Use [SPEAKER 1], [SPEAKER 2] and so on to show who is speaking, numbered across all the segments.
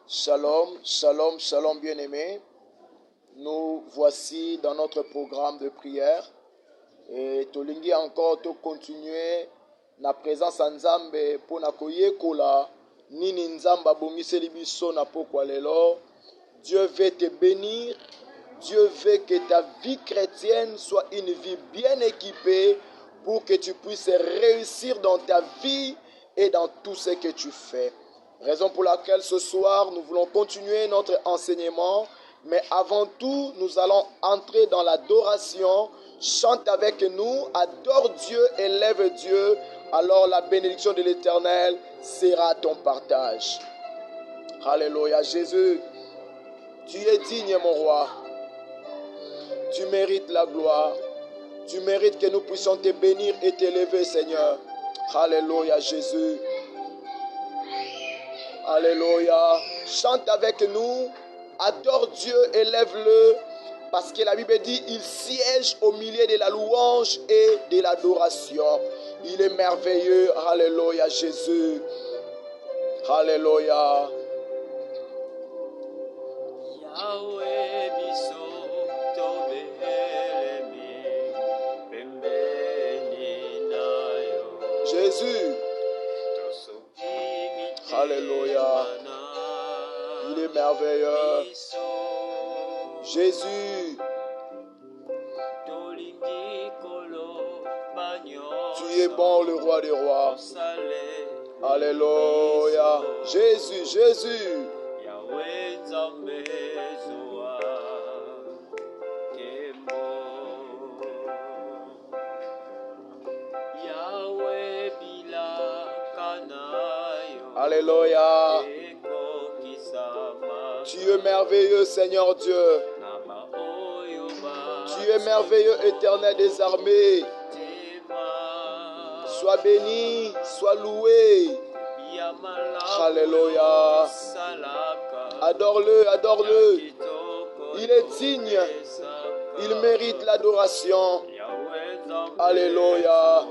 [SPEAKER 1] Shalom, shalom, shalom bien-aimés. Nous voici dans notre programme de prière. Et tolingi encore to continuer na présence en Nzambe pour na koyekola nini Nzamba bongiseli biso na pokwa lelo. Dieu veut te bénir. Dieu veut que ta vie chrétienne soit une vie bien équipée pour que tu puisses réussir dans ta vie et dans tout ce que tu fais. Raison pour laquelle ce soir, nous voulons continuer notre enseignement. Mais avant tout, nous allons entrer dans l'adoration. Chante avec nous, adore Dieu, élève Dieu. Alors la bénédiction de l'Éternel sera ton partage. Alléluia. Jésus, tu es digne, mon roi. Tu mérites la gloire. Tu mérites que nous puissions te bénir et t'élever, Seigneur. Alléluia, Jésus. Alléluia. Chante avec nous. Adore Dieu, élève-le. Parce que la Bible dit, il siège au milieu de la louange et de l'adoration. Il est merveilleux. Alléluia, Jésus. Alléluia. Jésus. Alléluia. Il est merveilleux. Jésus. Tu es bon, le roi des rois. Alléluia. Jésus, Jésus. Alléluia. Tu es merveilleux, Seigneur Dieu. Tu es merveilleux, Éternel des armées. Sois béni, sois loué. Alléluia. Adore-le, adore-le. Il est digne. Il mérite l'adoration. Alléluia.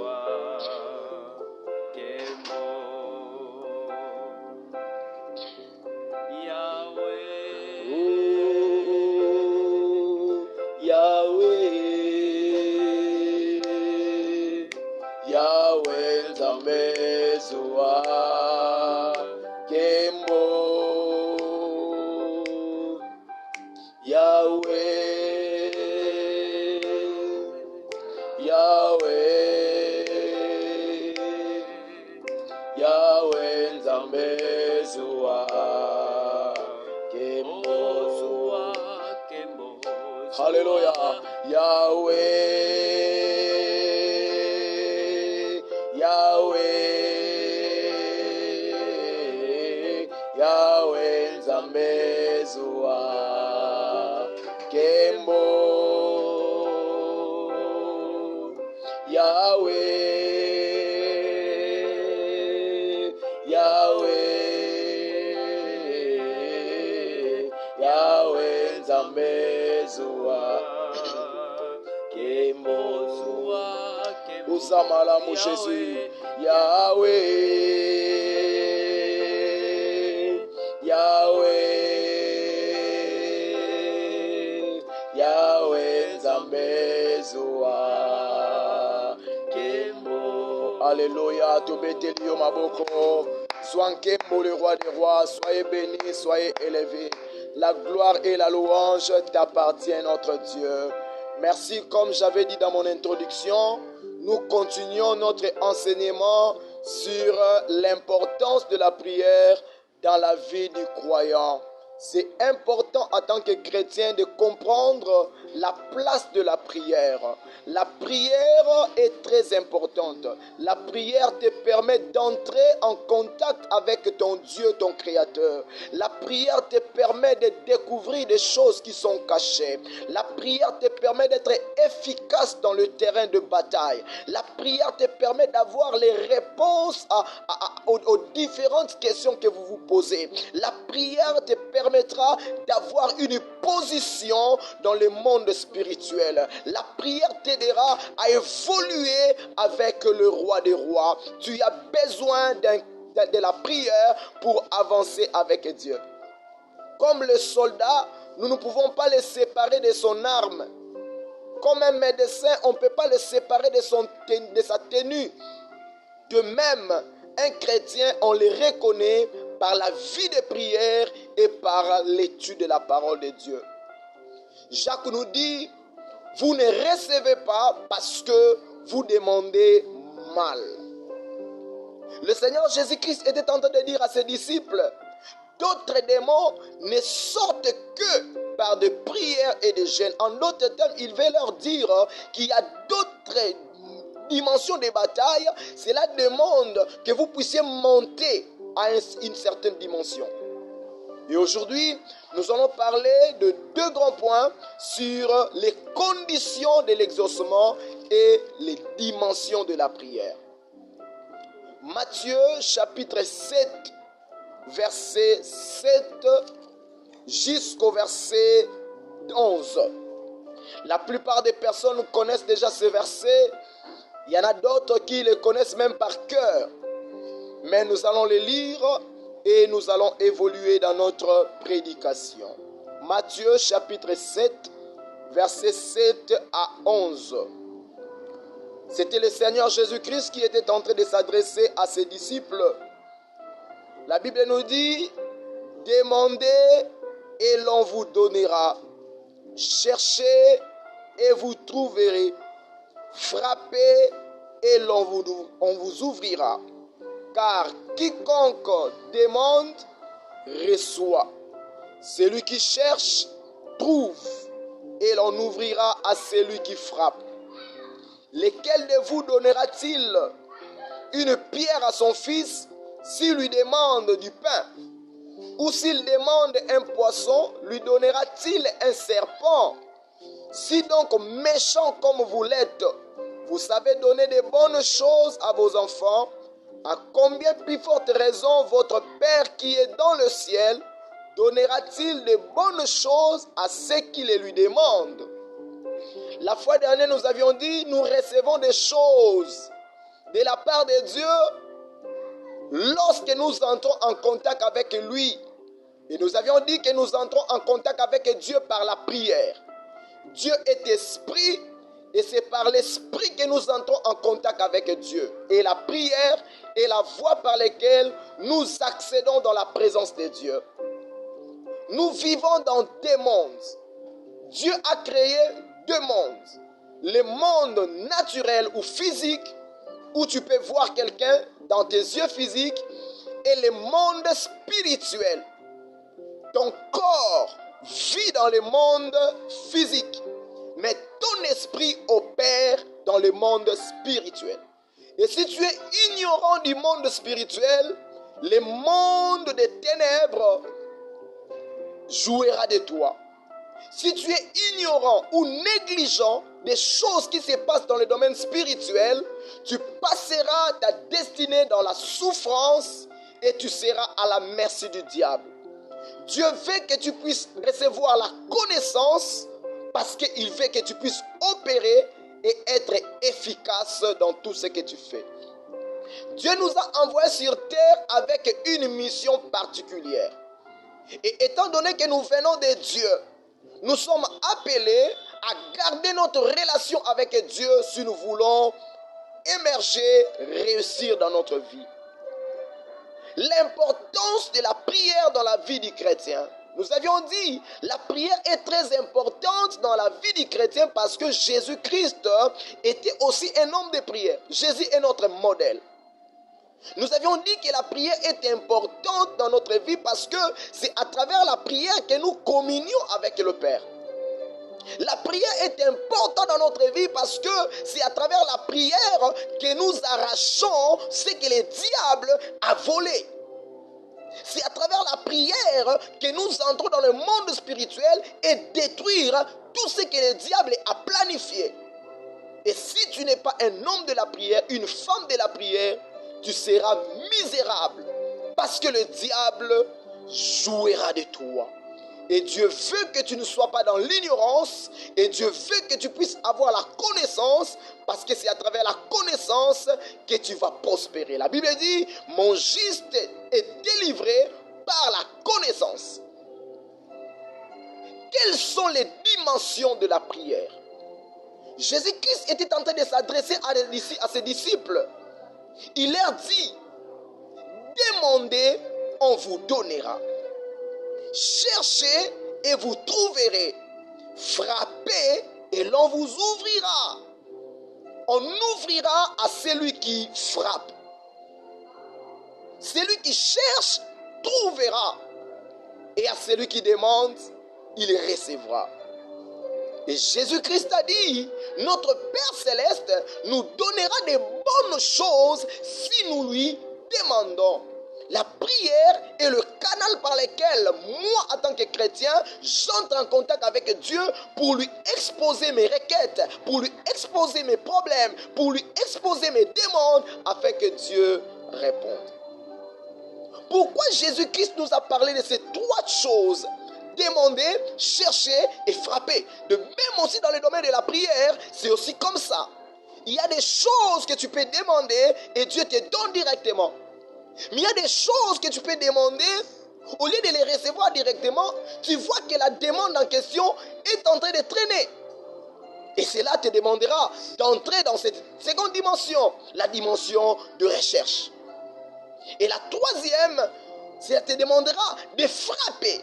[SPEAKER 1] Alléluia. Yahweh, Yahweh, Yahweh Nzambe Zoa Kembo. Yahweh, Yahweh, Yahweh Nzambe Zoa Kembo. Usamala mu Jésus. Yahweh, Yahweh, Yahweh Nzambe Zoa Kembo. Alléluia. Tobeteli maboko. Sois Kembo, le roi des rois. Soyez bénis, soyez élevés. La gloire et la louange t'appartiennent, notre Dieu. Merci, comme j'avais dit dans mon introduction, nous continuons notre enseignement sur l'importance de la prière dans la vie du croyant. C'est important en tant que chrétien de comprendre la place de la prière. La prière est très importante. La prière te permet d'entrer en contact avec ton Dieu, ton Créateur. La prière te permet de découvrir des choses qui sont cachées. La prière te permet d'être efficace dans le terrain de bataille. La prière te permet d'avoir les réponses aux différentes questions que vous vous posez. La prière te permettra d'avoir une position dans le monde spirituel. La prière t'aidera à évoluer avec le roi des rois. Tu as besoin de la prière pour avancer avec Dieu. Comme le soldat, nous ne pouvons pas le séparer de son arme. Comme un médecin, on ne peut pas le séparer de sa tenue. De même, un chrétien, on le reconnaît par la vie de prière et par l'étude de la parole de Dieu. Jacques nous dit, vous ne recevez pas parce que vous demandez mal. Le Seigneur Jésus-Christ était en train de dire à ses disciples, d'autres démons ne sortent que par des prières et des jeûnes. En d'autres termes, il veut leur dire qu'il y a d'autres dimensions des batailles. Cela demande que vous puissiez monter à une certaine dimension. Et aujourd'hui, nous allons parler de deux grands points sur les conditions de l'exaucement et les dimensions de la prière. Matthieu chapitre 7, verset 7 jusqu'au verset 11. La plupart des personnes connaissent déjà ce verset. Il y en a d'autres qui le connaissent même par cœur. Mais nous allons les lire et nous allons évoluer dans notre prédication. Matthieu chapitre 7, verset 7 à 11. C'était le Seigneur Jésus-Christ qui était en train de s'adresser à ses disciples. La Bible nous dit, demandez et l'on vous donnera. Cherchez et vous trouverez. Frappez et on vous ouvrira. Car quiconque demande, reçoit. Celui qui cherche, trouve. Et l'on ouvrira à celui qui frappe. Lequel de vous donnera-t-il une pierre à son fils s'il lui demande du pain? Ou s'il demande un poisson, lui donnera-t-il un serpent? Si donc méchant comme vous l'êtes, vous savez donner de bonnes choses à vos enfants, à combien plus forte raison votre Père qui est dans le ciel donnera-t-il de bonnes choses à ceux qui les lui demandent? La fois dernière, nous avions dit, nous recevons des choses de la part de Dieu lorsque nous entrons en contact avec lui. Et nous avions dit que nous entrons en contact avec Dieu par la prière. Dieu est esprit et c'est par l'esprit que nous entrons en contact avec Dieu. Et la prière est la voie par laquelle nous accédons dans la présence de Dieu. Nous vivons dans deux mondes. Dieu a créé deux mondes. Le monde naturel ou physique, où tu peux voir quelqu'un dans tes yeux physiques, et le monde spirituel. Ton corps vit dans le monde physique, mais ton esprit opère dans le monde spirituel. Et si tu es ignorant du monde spirituel, le monde des ténèbres jouera de toi. Si tu es ignorant ou négligent des choses qui se passent dans le domaine spirituel, tu passeras ta destinée dans la souffrance et tu seras à la merci du diable. Dieu veut que tu puisses recevoir la connaissance parce qu'il veut que tu puisses opérer et être efficace dans tout ce que tu fais. Dieu nous a envoyés sur terre avec une mission particulière. Et étant donné que nous venons de Dieu, nous sommes appelés à garder notre relation avec Dieu si nous voulons émerger, réussir dans notre vie. L'importance de la prière dans la vie du chrétien. Nous avions dit, la prière est très importante dans la vie du chrétien parce que Jésus-Christ était aussi un homme de prière. Jésus est notre modèle. Nous avions dit que la prière est importante dans notre vie parce que c'est à travers la prière que nous communions avec le Père. La prière est importante dans notre vie parce que c'est à travers la prière que nous arrachons ce que le diable a volé. C'est à travers la prière que nous entrons dans le monde spirituel et détruire tout ce que le diable a planifié. Et si tu n'es pas un homme de la prière, une femme de la prière, tu seras misérable parce que le diable jouera de toi. Et Dieu veut que tu ne sois pas dans l'ignorance et Dieu veut que tu puisses avoir la connaissance parce que c'est à travers la connaissance que tu vas prospérer. La Bible dit, mon juste est délivré par la connaissance. quelles sont les dimensions de la prière? Jésus-Christ était en train de s'adresser à ses disciples. Il leur dit, demandez, on vous donnera. Cherchez et vous trouverez. Frappez et l'on vous ouvrira. On ouvrira à celui qui frappe. Celui qui cherche trouvera. Et à celui qui demande, il recevra. Et Jésus-Christ a dit, notre Père Céleste nous donnera de bonnes choses si nous lui demandons. La prière est le canal par lequel moi, en tant que chrétien, j'entre en contact avec Dieu pour lui exposer mes requêtes, pour lui exposer mes problèmes, pour lui exposer mes demandes, afin que Dieu réponde. Pourquoi Jésus-Christ nous a parlé de ces trois choses? Demander, chercher et frapper. De même aussi dans le domaine de la prière, c'est aussi comme ça. Il y a des choses que tu peux demander et Dieu te donne directement. Mais il y a des choses que tu peux demander, au lieu de les recevoir directement, tu vois que la demande en question est en train de traîner. Et cela te demandera d'entrer dans cette seconde dimension, la dimension de recherche. Et la troisième, cela te demandera de frapper.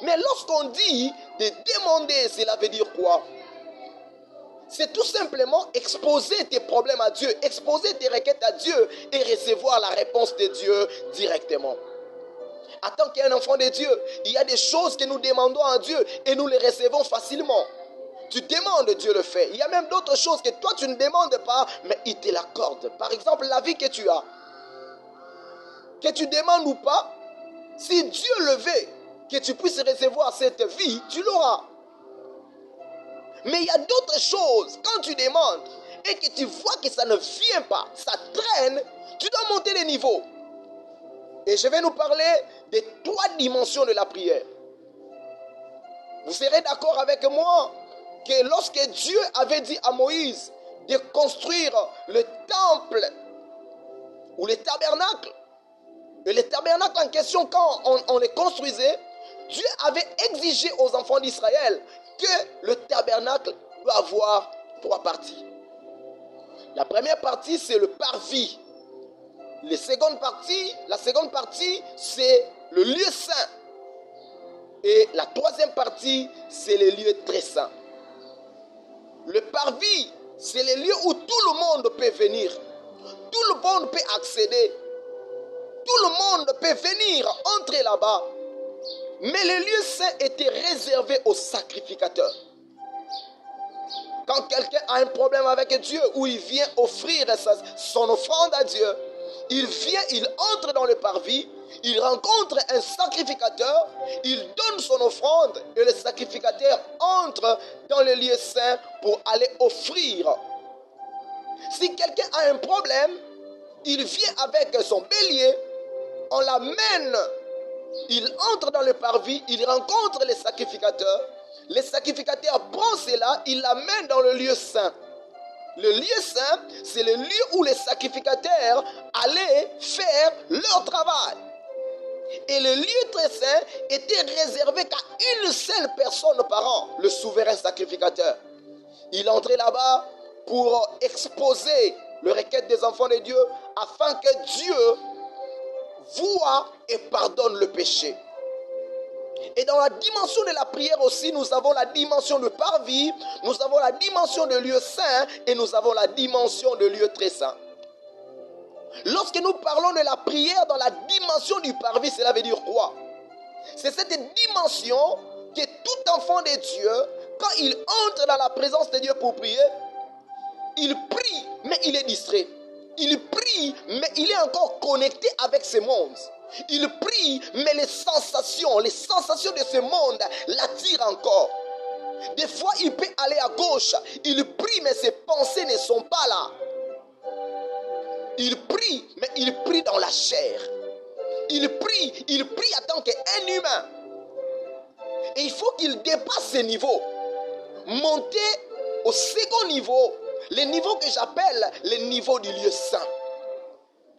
[SPEAKER 1] Mais lorsqu'on dit de demander, cela veut dire quoi? C'est tout simplement exposer tes problèmes à Dieu, exposer tes requêtes à Dieu et recevoir la réponse de Dieu directement. En tant qu'un enfant de Dieu, il y a des choses que nous demandons à Dieu et nous les recevons facilement. Tu demandes, Dieu le fait. Il y a même d'autres choses que toi tu ne demandes pas, mais il te l'accorde. Par exemple, la vie que tu as. Que tu demandes ou pas, si Dieu le veut, que tu puisses recevoir cette vie, tu l'auras. Mais il y a d'autres choses, quand tu demandes et que tu vois que ça ne vient pas, ça traîne, tu dois monter les niveaux. Et je vais nous parler des trois dimensions de la prière. Vous serez d'accord avec moi que lorsque Dieu avait dit à Moïse de construire le temple ou le tabernacle, et le tabernacle en question, quand on les construisait, Dieu avait exigé aux enfants d'Israël que le tabernacle doit avoir trois parties. La première partie, c'est le parvis. La seconde partie, c'est le lieu saint. Et la troisième partie, c'est les lieux très saints. Le parvis, c'est les lieux où tout le monde peut venir. Tout le monde peut accéder. Tout le monde peut venir, entrer là-bas. Mais les lieux saints étaient réservés aux sacrificateurs. Quand quelqu'un a un problème avec Dieu, ou il vient offrir son offrande à Dieu, il vient, il entre dans le parvis, il rencontre un sacrificateur, il donne son offrande et le sacrificateur entre dans le lieu saint pour aller offrir. Si quelqu'un a un problème, il vient avec son bélier, on l'amène, il entre dans le parvis, il rencontre les sacrificateurs prend cela, il l'amène dans le lieu saint. Le lieu saint, c'est le lieu où les sacrificateurs allaient faire leur travail. Et le lieu très saint était réservé qu'à une seule personne par an, le souverain sacrificateur. Il entrait là-bas pour exposer le requête des enfants de Dieu afin que Dieu voie et pardonne le péché. Et dans la dimension de la prière aussi, nous avons la dimension de parvis, nous avons la dimension de lieu saint et nous avons la dimension de lieu très saint. Lorsque nous parlons de la prière dans la dimension du parvis, cela veut dire quoi? C'est cette dimension que tout enfant de Dieu, quand il entre dans la présence de Dieu pour prier, il prie, mais il est distrait. Il prie, mais il est encore connecté avec ce monde. Il prie, mais les sensations de ce monde l'attirent encore. Des fois, il peut aller à gauche. Il prie, mais ses pensées ne sont pas là. Il prie, mais il prie dans la chair. Il prie en tant qu'un humain. Et il faut qu'il dépasse ce niveau. Monter au second niveau, le niveau que j'appelle le niveau du lieu saint.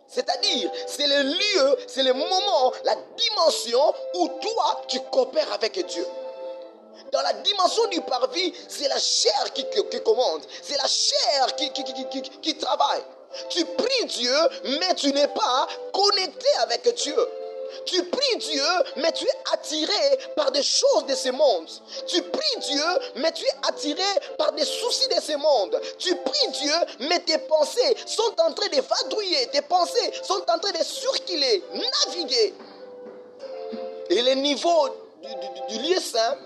[SPEAKER 1] C'est-à-dire, c'est le lieu, c'est le moment, la dimension où toi, tu coopères avec Dieu. Dans la dimension du parvis, c'est la chair qui commande. C'est la chair qui travaille. Tu pries Dieu, mais tu n'es pas connecté avec Dieu. Tu pries Dieu, mais tu es attiré par des choses de ce monde. Tu pries Dieu, mais tu es attiré par des soucis de ce monde. Tu pries Dieu, mais tes pensées sont en train de vadrouiller. Tes pensées sont en train de circuler, naviguer. Et le niveau du lieu saint,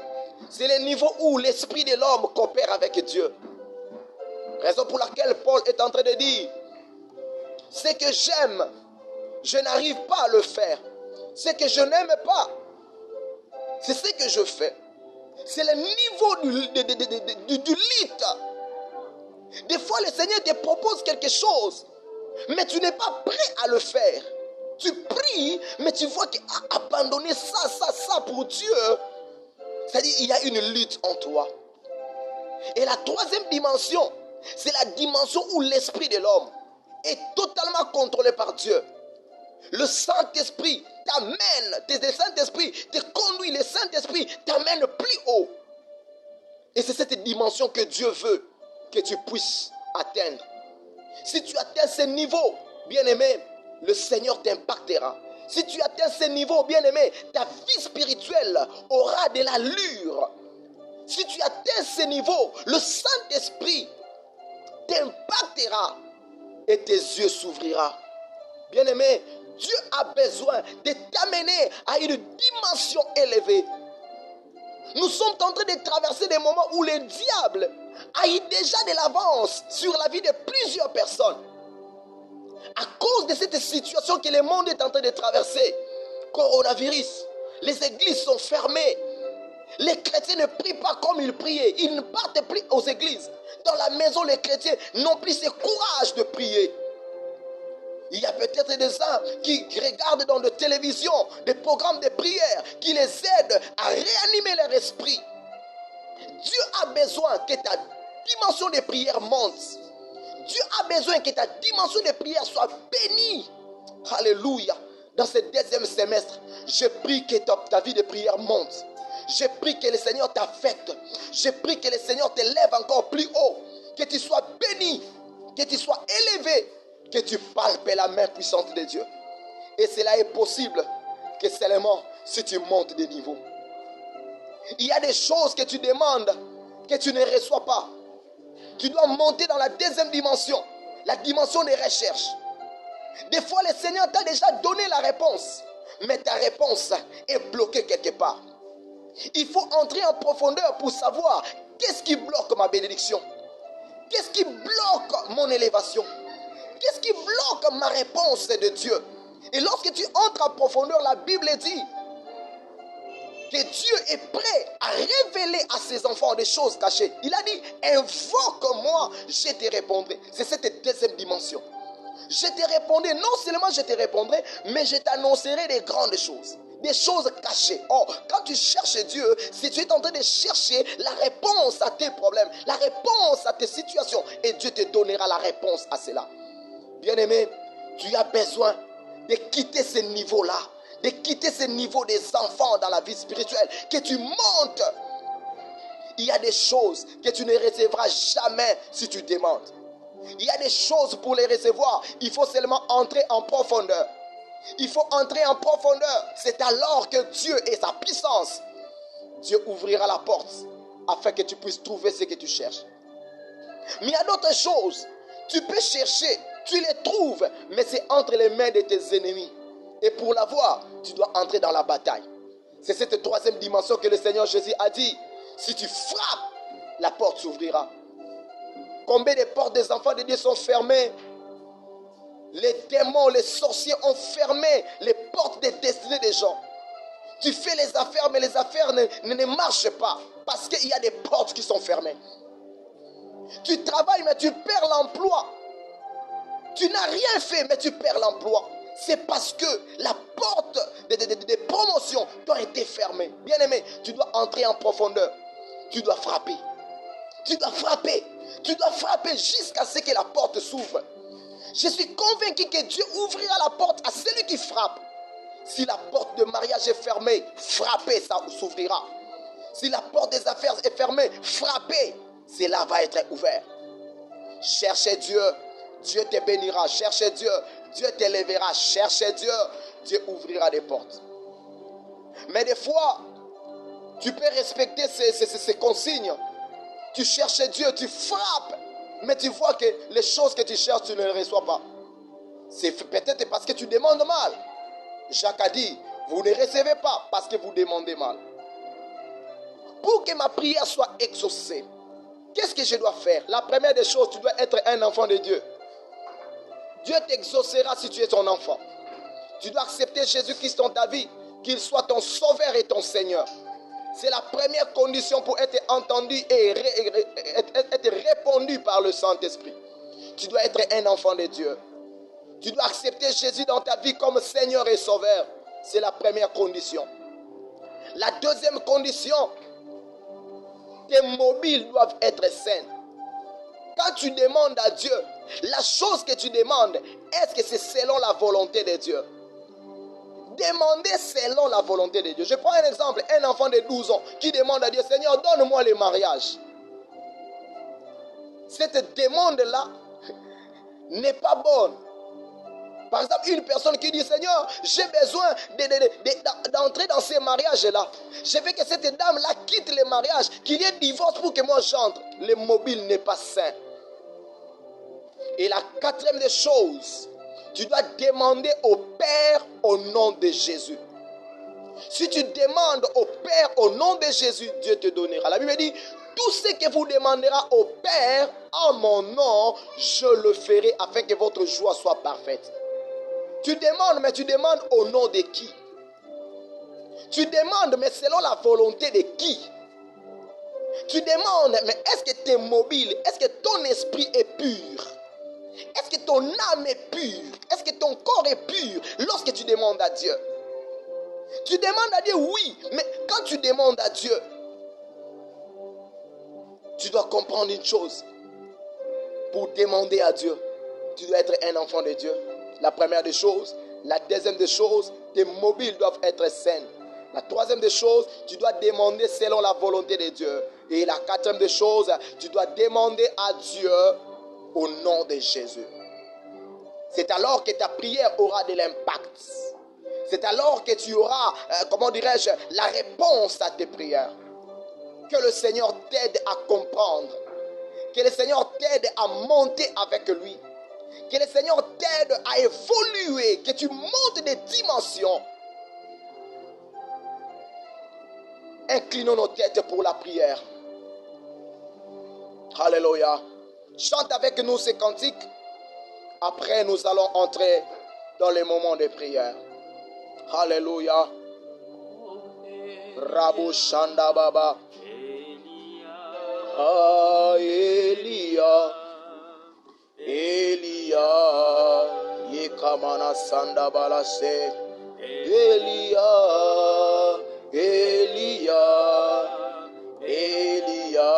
[SPEAKER 1] c'est le niveau où l'esprit de l'homme coopère avec Dieu. Raison pour laquelle Paul est en train de dire, ce que j'aime, je n'arrive pas à le faire. Ce que je n'aime pas, c'est ce que je fais. C'est le niveau du lit. Des fois, le Seigneur te propose quelque chose, mais tu n'es pas prêt à le faire. Tu pries, mais tu vois qu'abandonner ça pour Dieu, c'est-à-dire il y a une lutte en toi. Et la troisième dimension, c'est la dimension où l'esprit de l'homme est totalement contrôlé par Dieu. Le Saint-Esprit t'amène, le Saint-Esprit te conduit, le Saint-Esprit t'amène plus haut. Et c'est cette dimension que Dieu veut que tu puisses atteindre. Si tu atteins ce niveau, bien-aimé, le Seigneur t'impactera. Si tu atteins ce niveau, bien-aimé, ta vie spirituelle aura de l'allure. Si tu atteins ce niveau, le Saint-Esprit t'impactera et tes yeux s'ouvriront. Bien-aimé, Dieu a besoin de t'amener à une dimension élevée. Nous sommes en train de traverser des moments où le diable a eu déjà de l'avance sur la vie de plusieurs personnes. À cause de cette situation que le monde est en train de traverser, coronavirus, les églises sont fermées. Les chrétiens ne prient pas comme ils priaient. Ils ne partent plus aux églises. Dans la maison, les chrétiens n'ont plus ce courage de prier. Il y a peut-être des gens qui regardent dans la télévision des programmes de prière qui les aident à réanimer leur esprit. Dieu a besoin que ta dimension de prière monte. Dieu a besoin que ta dimension de prière soit bénie. Alléluia. Dans ce deuxième semestre, je prie que ta vie de prière monte. Je prie que le Seigneur t'affecte. Je prie que le Seigneur te lève encore plus haut. Que tu sois béni. Que tu sois élevé. Que tu palpes la main puissante de Dieu. Et cela est possible que seulement si tu montes de niveau. Il y a des choses que tu demandes que tu ne reçois pas. Tu dois monter dans la deuxième dimension, la dimension des recherches. Des fois, le Seigneur t'a déjà donné la réponse, mais ta réponse est bloquée quelque part. Il faut entrer en profondeur pour savoir qu'est-ce qui bloque ma bénédiction. Qu'est-ce qui bloque mon élévation? Qu'est-ce qui bloque ma réponse de Dieu? Et lorsque tu entres en profondeur, la Bible dit que Dieu est prêt à révéler à ses enfants des choses cachées. Il a dit, invoque-moi, je te répondrai. C'est cette deuxième dimension. Je te répondrai, non seulement je te répondrai, mais je t'annoncerai des grandes choses. Des choses cachées. Oh, quand tu cherches Dieu, si tu es en train de chercher la réponse à tes problèmes, la réponse à tes situations, et Dieu te donnera la réponse à cela. Bien-aimé, tu as besoin de quitter ce niveau-là, de quitter ce niveau des enfants dans la vie spirituelle, que tu montes. Il y a des choses que tu ne recevras jamais si tu demandes. Il y a des choses pour les recevoir, il faut seulement entrer en profondeur. Il faut entrer en profondeur. C'est alors que Dieu et sa puissance, Dieu ouvrira la porte afin que tu puisses trouver ce que tu cherches. Mais il y a d'autres choses. Tu peux chercher, tu les trouves, mais c'est entre les mains de tes ennemis. Et pour l'avoir, tu dois entrer dans la bataille. C'est cette troisième dimension que le Seigneur Jésus a dit. Si tu frappes, la porte s'ouvrira. Combien de portes des enfants de Dieu sont fermées? Les démons, les sorciers ont fermé les portes des destinées des gens. Tu fais les affaires, mais les affaires ne marchent pas. Parce qu'il y a des portes qui sont fermées. Tu travailles, mais tu perds l'emploi. Tu n'as rien fait, mais tu perds l'emploi. C'est parce que la porte des promotions doit être fermée. Bien-aimé, tu dois entrer en profondeur. Tu dois frapper. Tu dois frapper. Tu dois frapper jusqu'à ce que la porte s'ouvre. Je suis convaincu que Dieu ouvrira la porte à celui qui frappe. Si la porte de mariage est fermée, frappez, ça s'ouvrira. Si la porte des affaires est fermée, frappez, cela va être ouvert. Cherchez Dieu, Dieu te bénira. Cherchez Dieu, Dieu t'élèvera. Cherchez Dieu, Dieu ouvrira des portes. Mais des fois, tu peux respecter ces consignes. Tu cherches Dieu, tu frappes, mais tu vois que les choses que tu cherches, tu ne les reçois pas. C'est peut-être parce que tu demandes mal. Jacques a dit, vous ne recevez pas parce que vous demandez mal. Pour que ma prière soit exaucée, qu'est-ce que je dois faire? La première des choses, tu dois être un enfant de Dieu. Dieu t'exaucera si tu es son enfant. Tu dois accepter Jésus-Christ dans ta vie, qu'il soit ton sauveur et ton Seigneur. C'est la première condition pour être entendu et être répondu par le Saint-Esprit. Tu dois être un enfant de Dieu. Tu dois accepter Jésus dans ta vie comme Seigneur et Sauveur. C'est la première condition. La deuxième condition, tes mobiles doivent être sains. Quand tu demandes à Dieu, la chose que tu demandes, est-ce que c'est selon la volonté de Dieu? Demandez selon la volonté de Dieu. Je prends un exemple, un enfant de 12 ans qui demande à Dieu, Seigneur, donne-moi le mariage. Cette demande-là n'est pas bonne. Par exemple, une personne qui dit, Seigneur, j'ai besoin d'entrer dans ces mariages-là. Je veux que cette dame-là quitte le mariage, qu'il y ait divorce pour que moi j'entre. Le mobile n'est pas sain. Et la quatrième des choses, tu dois demander au Père au nom de Jésus. Si tu demandes au Père au nom de Jésus, Dieu te donnera. La Bible dit, tout ce que vous demanderez au Père en mon nom, je le ferai afin que votre joie soit parfaite. Tu demandes, mais tu demandes au nom de qui? Tu demandes, mais selon la volonté de qui? Tu demandes, mais est-ce que tu es mobile? Est-ce que ton esprit est pur? Est-ce que ton âme est pure? Est-ce que ton corps est pur lorsque tu demandes à Dieu? Tu demandes à Dieu, oui, mais quand tu demandes à Dieu, tu dois comprendre une chose. Pour demander à Dieu, tu dois être un enfant de Dieu. La première des choses. La deuxième des choses, tes mobiles doivent être saines. La troisième des choses, tu dois demander selon la volonté de Dieu. Et la quatrième des choses, tu dois demander à Dieu au nom de Jésus. C'est alors que ta prière aura de l'impact. C'est alors que tu auras, la réponse à tes prières. Que le Seigneur t'aide à comprendre. Que le Seigneur t'aide à monter avec lui. Que le Seigneur t'aide à évoluer. Que tu montes des dimensions. Inclinons nos têtes pour la prière. Alléluia. Chante avec nous ces cantiques. Après, nous allons entrer dans les moments de prière. Alléluia. Rabu Shanda Baba. Ah, Elia. Elia. Yekamana Sanda Balase. Elia. Elia. Elia.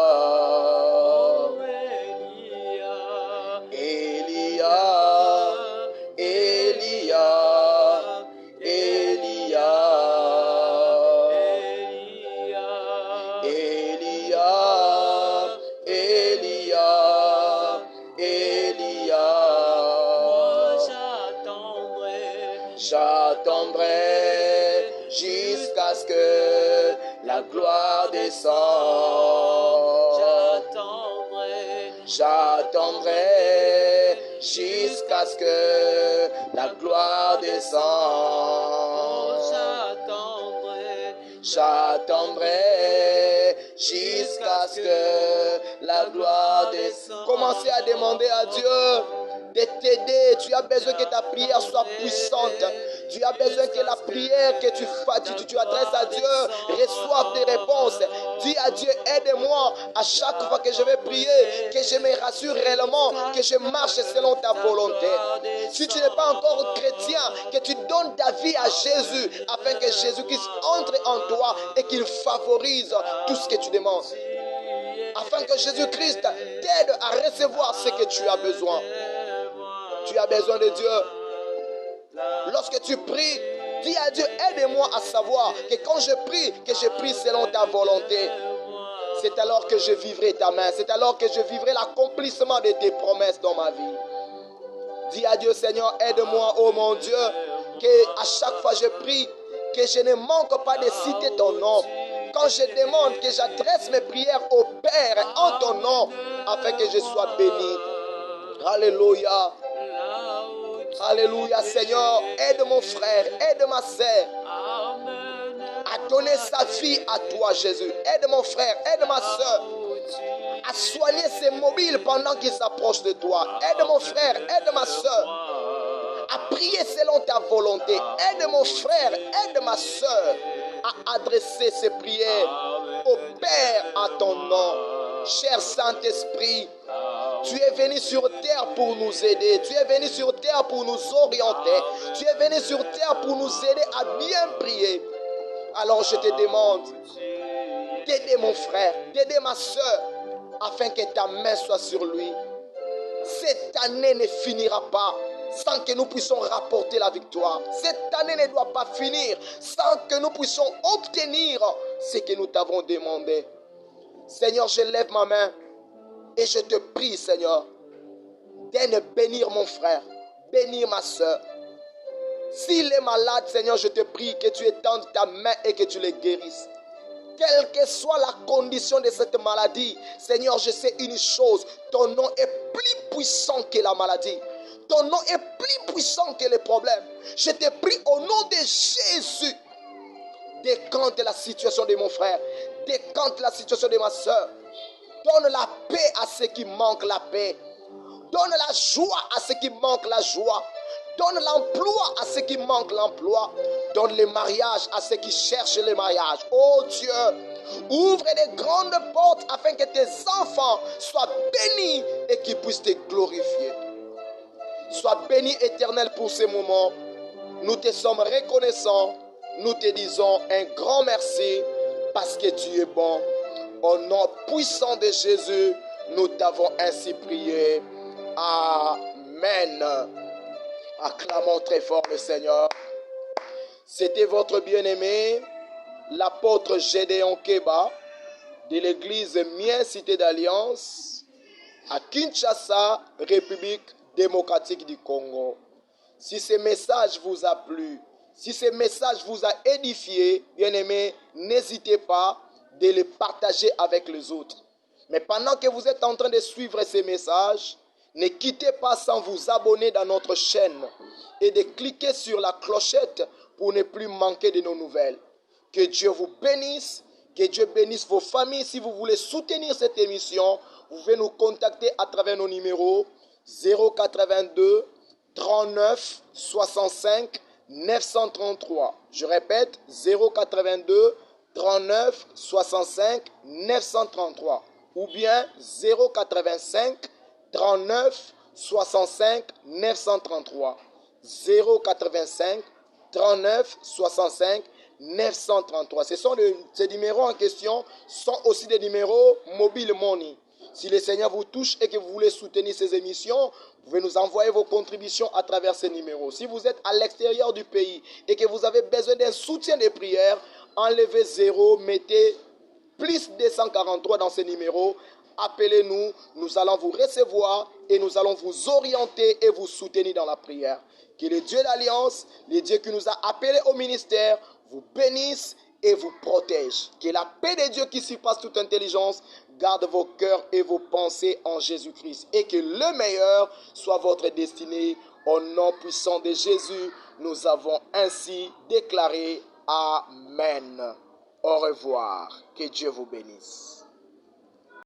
[SPEAKER 1] J'attendrai jusqu'à ce que la gloire descende. J'attendrai jusqu'à ce que la gloire descende. J'attendrai jusqu'à ce que la gloire descende. Commencez à demander à Dieu de t'aider. Tu as besoin que ta prière soit puissante. Tu as besoin que la prière que tu adresses à Dieu reçoive tes réponses. Dis à Dieu, aide-moi à chaque fois que je vais prier, que je me rassure réellement, que je marche selon ta volonté. Si tu n'es pas encore chrétien, que tu donnes ta vie à Jésus afin que Jésus-Christ entre en toi et qu'il favorise tout ce que tu demandes. Afin que Jésus-Christ t'aide à recevoir ce que tu as besoin. Tu as besoin de Dieu. Lorsque tu pries, Dis à Dieu, aide-moi à savoir que quand je prie selon ta volonté. C'est alors que je vivrai ta main. C'est alors que je vivrai l'accomplissement de tes promesses dans ma vie. Dis à Dieu, Seigneur, aide-moi, oh mon Dieu, que à chaque fois je prie, que je ne manque pas de citer ton nom. Quand je demande que j'adresse mes prières au Père en ton nom, afin que je sois béni. Alléluia. Alléluia, Seigneur, aide mon frère, aide ma sœur à donner sa vie à toi, Jésus. Aide mon frère, aide ma sœur à soigner ses mobiles pendant qu'il s'approche de toi. Aide mon frère, aide ma sœur à prier selon ta volonté. Aide mon frère, aide ma sœur à adresser ses prières au Père à ton nom. Cher Saint-Esprit, tu es venu sur terre pour nous aider. Tu es venu sur terre pour nous orienter. Tu es venu sur terre pour nous aider à bien prier. Alors je te demande d'aider mon frère, d'aider ma soeur, afin que ta main soit sur lui. Cette année ne finira pas sans que nous puissions rapporter la victoire. Cette année ne doit pas finir sans que nous puissions obtenir ce que nous t'avons demandé. Seigneur, je lève ma main et je te prie, Seigneur, de bénir mon frère, bénir ma soeur. S'il est malade, Seigneur, je te prie que tu étendes ta main et que tu le guérisses. Quelle que soit la condition de cette maladie, Seigneur, je sais une chose, ton nom est plus puissant que la maladie. Ton nom est plus puissant que les problèmes. Je te prie au nom de Jésus, décante la situation de mon frère, décante la situation de ma soeur. Donne la paix à ceux qui manquent la paix. Donne la joie à ceux qui manquent la joie. Donne l'emploi à ceux qui manquent l'emploi. Donne le mariage à ceux qui cherchent le mariage. Oh Dieu, ouvre des grandes portes afin que tes enfants soient bénis et qu'ils puissent te glorifier. Sois béni, Éternel, pour ces moments. Nous te sommes reconnaissants. Nous te disons un grand merci parce que tu es bon. Au nom puissant de Jésus, nous t'avons ainsi prié. Amen. Acclamons très fort le Seigneur. C'était votre bien-aimé, l'apôtre Gédéon Keba, de l'église Mien Cité d'Alliance, à Kinshasa, République démocratique du Congo. Si ce message vous a plu, si ce message vous a édifié, bien-aimé, n'hésitez pas de le partager avec les autres. Mais pendant que vous êtes en train de suivre ces messages, ne quittez pas sans vous abonner dans notre chaîne et de cliquer sur la clochette pour ne plus manquer de nos nouvelles. Que Dieu vous bénisse, que Dieu bénisse vos familles. Si vous voulez soutenir cette émission, vous pouvez nous contacter à travers nos numéros 082 39 65 933. Je répète, 082 39 65 933 ou bien 085 39 65 933. 085 39 65 933. Ces numéros en question sont aussi des numéros mobile money. Si le Seigneur vous touche et que vous voulez soutenir ces émissions, vous pouvez nous envoyer vos contributions à travers ces numéros. Si vous êtes à l'extérieur du pays et que vous avez besoin d'un soutien de prière, enlevez 0, mettez plus 243 dans ces numéros. Appelez-nous, nous allons vous recevoir et nous allons vous orienter et vous soutenir dans la prière. Que le Dieu d'Alliance, le Dieu qui nous a appelés au ministère, vous bénisse et vous protège. Que la paix de Dieu qui surpasse toute intelligence garde vos cœurs et vos pensées en Jésus-Christ. Et que le meilleur soit votre destinée. Au nom puissant de Jésus, nous avons ainsi déclaré Amen. Au revoir. Que Dieu vous bénisse.